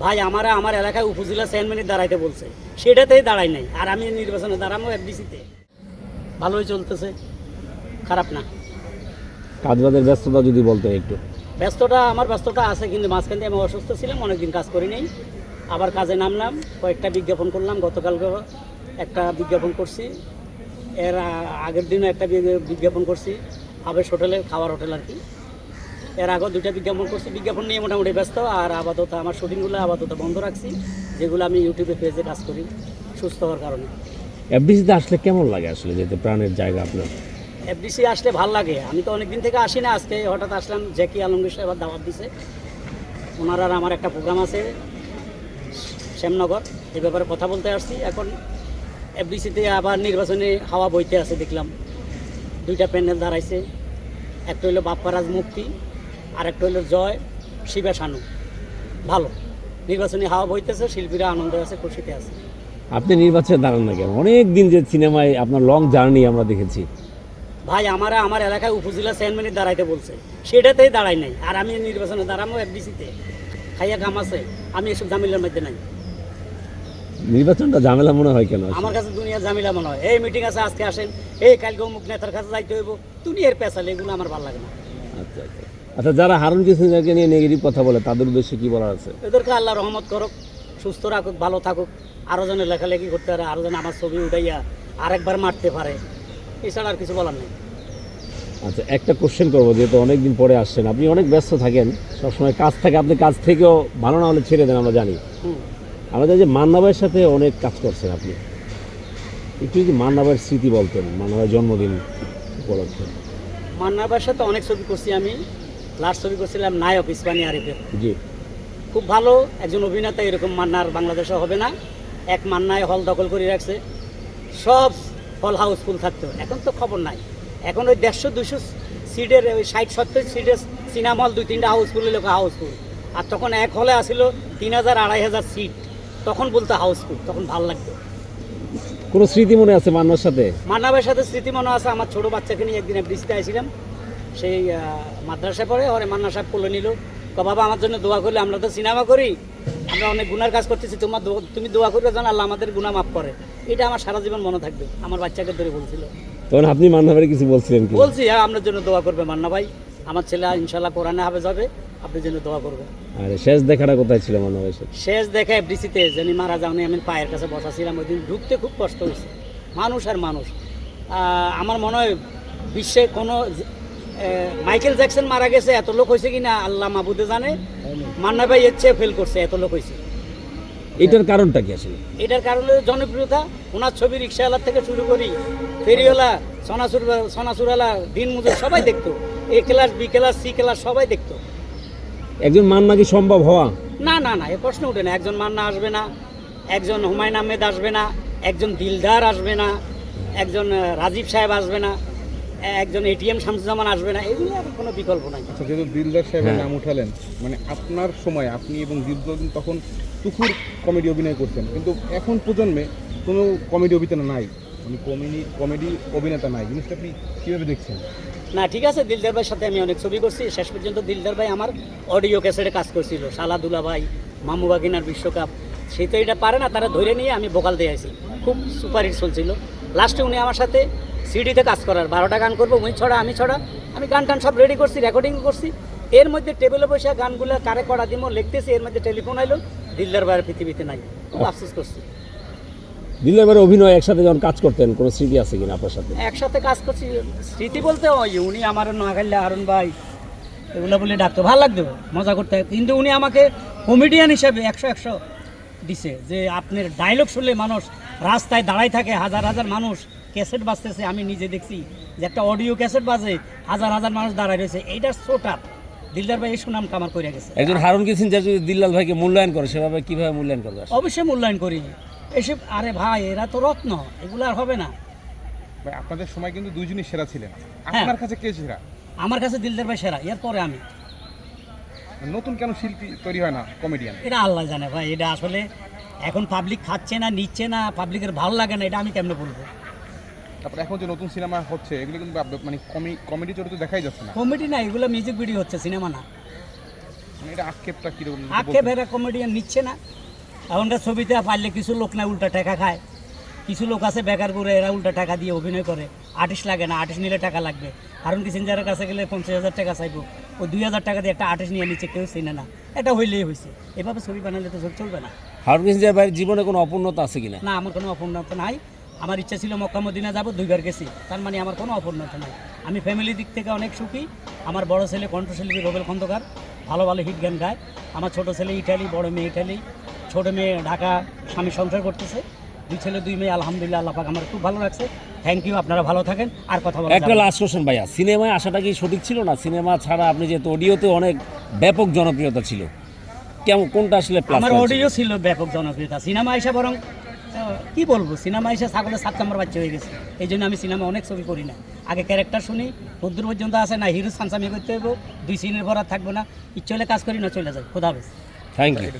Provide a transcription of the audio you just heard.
ভাই আমার এলাকায় উপজেলা চেয়ারম্যানের দাঁড়াইতে বলছে, সেটাতেই দাঁড়াই নাই। আর আমি নির্বাচনে দাঁড়াবো এফডিসিতে। ভালোই চলতেছে, খারাপ না। কাজবাজের ব্যস্ততা যদি বলতেন একটু। আমার ব্যস্ততা আছে, কিন্তু মাঝখান দিয়ে আমি অসুস্থ ছিলাম, অনেকদিন কাজ করি নাই। আবার কাজে নামলাম, কয়েকটা বিজ্ঞাপন করলাম। গতকালকে একটা বিজ্ঞাপন করছি, এর আগের দিনও একটা বিজ্ঞাপন করছি, আবেশ হোটেলের খাবার হোটেল আর কি। এর আগেও দুইটা বিজ্ঞাপন করছি। বিজ্ঞাপন নিয়ে মোটামুটি ব্যস্ত। আর আপাতত আমার শুটিংগুলো আপাতত বন্ধ রাখছি, যেগুলো আমি ইউটিউবে পেজে কাজ করি সুস্থ হওয়ার কারণে। এফডিসিতে আসলে কেমন লাগে আসলে, যেতে প্রাণের জায়গা আপনার? এফডিসি আসলে ভাল লাগে। আমি তো অনেক দিন থেকে আসি না, আজকে হঠাৎ আসলাম। জ্যাকি আলমগীর সাহেব দাওয়াত দিছে, ওনার আর আমার একটা প্রোগ্রাম আছে শ্যামনগর, এই ব্যাপারে কথা বলতে আসছি। এখন এফডিসিতে আবার নির্বাচনী হাওয়া বইতে আছে, দেখলাম দুইটা প্যানেল দাঁড়াইছে। একটা হইলো বাপ্পারাজ মুক্তি, আর একটা হইলো জয় শিবা শানু। ভালো নির্বাচনী হাওয়া বইতেছে, শিল্পীরা আনন্দে আছে, খুশিতে আছে। আপনি নির্বাচনে দাঁড়ান না কেন? অনেক দিন যে সিনেমায় আপনার লং জার্নি আমরা দেখেছি। ভাই আমার এলাকায় উপজেলা চেয়ারম্যানের দাঁড়াইতে বলছে, সেটাতেই দাঁড়াই নাই। আর আমি নির্বাচনে দাঁড়াবো এফডিসিতে। খাইয়া কাম আছে, আমি এসব ঝামেলার মধ্যে নাই। নির্বাচনটা ঝামেলা মনে হয় কেন? আমার কাছে দুনিয়ার ঝামেলা মনে হয়। এই মিটিং আছে, আজকে আসেন, এই কালকে অমুক নেতার কাছে যাইতে হইব, দুনিয়ার পেশালে, এগুলো আমার ভালো লাগে না। আচ্ছা আচ্ছা আচ্ছা, যারা হারুন কিশোরকে নিয়ে নেগেটিভ কথা বলে তাদের উদ্দেশ্যে কি বলার আছে? এদেরকে আল্লাহ রহমত করুক, সুস্থ রাখুক, ভালো থাকুক। আরও জনে লেখালেখি করতে পারে, আরও জন আমার ছবি উঠাইয়া আরেকবার মারতে পারে, এছাড়া আর কিছু বলার নেই। আচ্ছা, একটা কোশ্চেন করবো, যেহেতু অনেকদিন পরে আসছেন, আপনি অনেক ব্যস্ত থাকেন, সবসময় কাজ থাকে, আপনি কাজ থেকেও ভালো না হলে ছেড়ে দেন, আমরা জানি। আমাদের যে মান্না ভাইয়ের সাথে অনেক কাজ করছেন আপনি, একটু যদি মান্না ভাইয়ের স্মৃতি বলতেন, মান্না ভাইয়ের জন্মদিন উপলক্ষে। মান্না ভাইয়ের সাথে অনেক ছবি করছি আমি। লাস্ট ছবি করছিলাম নায়ক ইসমানী আরিফের। জি, খুব ভালো একজন অভিনেতা, এরকম মান্নার বাংলাদেশে হবে না। এক মান্নায় হল দখল করে রাখছে, সব হল হাউসফুল থাকতো। এখন তো খবর নাই। এখন ওই 150-200 সিটের, ওই 60-70 সিটের সিনেমা হল 2-3টা হাউসফুল লোক হাউসফুল। আর তখন এক হলে আসিল 3000-2500 সিট, তখন বলতো হাউসফুল, তখন ভালো লাগতো। কোনো স্মৃতি মনে আছে মান্নার সাথে? মান্না ভাইয়ের সাথে স্মৃতি মনে আছে, আমার ছোটো বাচ্চাকে নিয়ে একদিন বৃষ্টিতে আসছিলাম, সেই মাদ্রাসায় পড়ে, ওরে মান্না সাহেব কোলে নিল, বাবা আমার জন্য দোয়া করলে, আমরা তো সিনেমা করি, আমরা অনেক গুনার কাজ করতেছি, তুমি দোয়া করবে যেন আল্লাহ আমাদের গুনাহ মাফ করে। এটা আমার সারা জীবন মনে থাকবে। আমার বাচ্চাকে ধরে বলছিল। তখন আপনি মান্না ভাইয়ের কিছু বলছিলেন কি? বলছি, হ্যাঁ, আপনার জন্য দোয়া করবে মান্না ভাই, আমার ছেলে ইনশাল্লাহ কোরআনে হাফেজ হবে, আপনার জন্য দোয়া করবে। আরে শেষ দেখাটা কোথায় ছিল মান্না ভাইয়ের সাথে? শেষ দেখা এফডিসিতে, যিনি মারা যাওনি, আমি পায়ের কাছে বসা ছিলাম, ওই দিন ঢুকতে খুব কষ্ট হয়েছে। মানুষ আর মানুষ। আমার মনে হয় বিশ্বে কোনো মাইকেল জ্যাকসন মারা গেছে, এত লোক হয়েছে কিনা আল্লাহ মাহবুদে জানে। মান্না ভাই এর চেয়ে ফেল করছে, এত লোক হয়েছে। এটার কারণটা কি আসলে? এটার কারণে জনপ্রিয়তা। ওনার ছবি রিক্সাওয়ালার থেকে শুরু করি, ফেরিওয়ালা, সোনাচুরওয়ালা, দিন মজুর সবাই দেখতো। A class, B class, C class সবাই দেখতো। একজন মান্না কি সম্ভব হওয়া? না না না, এ প্রশ্ন উঠে না। একজন মান্না আসবে না, একজন হুমায়ুন আহমেদ আসবে না, একজন দিলদার আসবে না, একজন রাজীব সাহেব আসবে না, একজন এটিএম শামসুজ্জামান আসবে না, এগুলো আর কোনো বিকল্প নাই। আচ্ছা, যেহেতু দিলদার সাহেবের নাম উঠালেন, মানে আপনার সময় আপনি এবং দীর্ঘদিন তখন তুখুর কমেডি অভিনয় করতেন, কিন্তু এখন প্রজন্মে কোনো কমেডি অভিনেতা নাই, মানে কমেডি অভিনেতা নাই। জিনিসটা আপনি কীভাবে দেখছেন? না, ঠিক আছে, দিলদার ভাইয়ের সাথে আমি অনেক ছবি করছি। শেষ পর্যন্ত দিলদার ভাই আমার অডিও ক্যাসেটে কাজ করছিল, শালা দুলা ভাই, মামু বাগিনার বিশ্বকাপ। সে তো এটা পারে না, তারা ধরে নিয়ে আমি ভোকাল দিয়ে আসি, খুব সুপারহিট চলছিল। লাস্টে উনি আমার সাথে সিডিতে কাজ করার, 12টা গান করবো, উনি ছড়া আমি ছড়া, আমি গান টান সব রেডি করছি, রেকর্ডিংও করছি। এর মধ্যে টেবিলে বসে গানগুলো কারে করা দিব লিখতেছি, এর মধ্যে টেলিফোন আইলো, দিলদার ভাইয়ের পৃথিবীতে নাই। খুব আফসোস করছি। দিলদার ভাইয়ের অভিনয় একসাথে যখন কাজ করতেন, কোনো স্মৃতি আছে কিনা আপনার সাথে? একসাথে কাজ করছি, স্মৃতি বলতে ওই উনি আমার নোয়াখালী হারুন ভাই এগুলো বলে ডাকতো, ভালো লাগতো, মজা করতে। কিন্তু উনি আমাকে কমেডিয়ান হিসাবে 100 দিছে, যে আপনার ডায়লগ শুনলে মানুষ রাস্তায় দাঁড়ায় থাকে, হাজার হাজার মানুষ, ক্যাসেট বাজতেছে, আমি নিজে দেখছি যে একটা অডিও ক্যাসেট বাজে, হাজার হাজার মানুষ দাঁড়ায় রয়েছে। এইটা সোটার দিলদার ভাই এই সুনাম কামার করে গেছে। একজন হারুন কিশোর যদি দিল্লাল ভাইকে মূল্যায়ন করে, সেভাবে কিভাবে মূল্যায়ন করবে? অবশ্যই মূল্যায়ন করি এসব। আরে ভাই, এরা তো রত্ন, এগুলো আর হবে না ভাই, আপনাদের সময় কিন্তু দুইজনই সেরা ছিলেন। আপনার কাছে কে সেরা? আমার কাছে দিলদার ভাই সেরা, এরপরে আমি। নতুন কেন শিল্পী তৈরি হয় না, কমেডিয়ান? এটা আল্লাহ জানে ভাই। এটা আসলে এখন পাবলিক খাচ্ছে না, নিচ্ছে না, পাবলিকের ভালো লাগে না, এটা আমি কেমনে বলবো? তারপরে এখন যে নতুন সিনেমা হচ্ছে, এগুলো কিন্তু মানে কমেডি চরিত্র দেখাই যাচ্ছে না। কমেডি না, এগুলো মিউজিক ভিডিও হচ্ছে, সিনেমা না। মানে এটা আক্ষেপটা কিরকম আক্ষেপ এরা কমেডিয়ান নিচ্ছে না। এখনকার ছবিতে পারলে কিছু লোক না উল্টা টাকা খায়, কিছু লোক আছে বেকার করে এরা উল্টা টাকা দিয়ে অভিনয় করে। আর্টিস্ট লাগে না, আর্টিস্ট নিলে টাকা লাগবে। কারণ কি সিনজারের কাছে গেলে 50,000 টাকা চাইবো, ওই 2,000 টাকা দিয়ে একটা আর্টিস্ট নিয়ে নিচ্ছে, কেউ চিনে না। এটা হইলেই হয়েছে, এভাবে ছবি বানালে তো চলবে না। হারুন কিসিঞ্জার ভাইয়ের জীবনে কোনো অপূর্ণতা আছে কিনা? না, আমার কোনো অপূর্ণতা নাই। আমার ইচ্ছা ছিল মক্কা মদিনা যাবো, 2বার গেছি, তার মানে আমার কোনো অপূর্ণতা নাই। আমি ফ্যামিলির দিক থেকে অনেক সুখী। আমার বড় ছেলে কণ্ঠশিল্পী রবেল খন্দকার, ভালো ভালো হিট গান গায়। আমার ছোট ছেলে ইটালি, বড় মেয়ে ইটালি, ছোট মেয়ে ঢাকা স্বামী সংসার করতেছে। 2 ছেলে 2 মেয়ে, আলহামদুলিল্লাহ, আল্লাহ পাক আমার খুব ভালো লাগছে। থ্যাংক ইউ, আপনারা ভালো থাকেন। আর কথা বলা একটা লাস্ট কোশ্চেন ভাইয়া, সিনেমায় আসাটা কি সঠিক ছিল না? সিনেমা ছাড়া আপনি যেহেতু অডিওতে অনেক ব্যাপক জনপ্রিয়তা ছিল, কেমন কোনটা আসলে প্লাস? আমার অডিও ছিল ব্যাপক জনপ্রিয়তা, সিনেমা আইসা বরং কি বলবো, সিনেমা আইসা ছাগলের 7 নম্বর বাচ্চা হয়ে গেছে। এই জন্য আমি সিনেমা অনেক ছবি করি না। আগে ক্যারেক্টার শুনি, কদ্দূর পর্যন্ত আসে না, হিরো সানসামি করতে হইব, 2 সিনের ভরা থাকবো না, ইচ্ছে হলে কাজ করি না চলে যায়। খোদা হাফেজ। Thank you.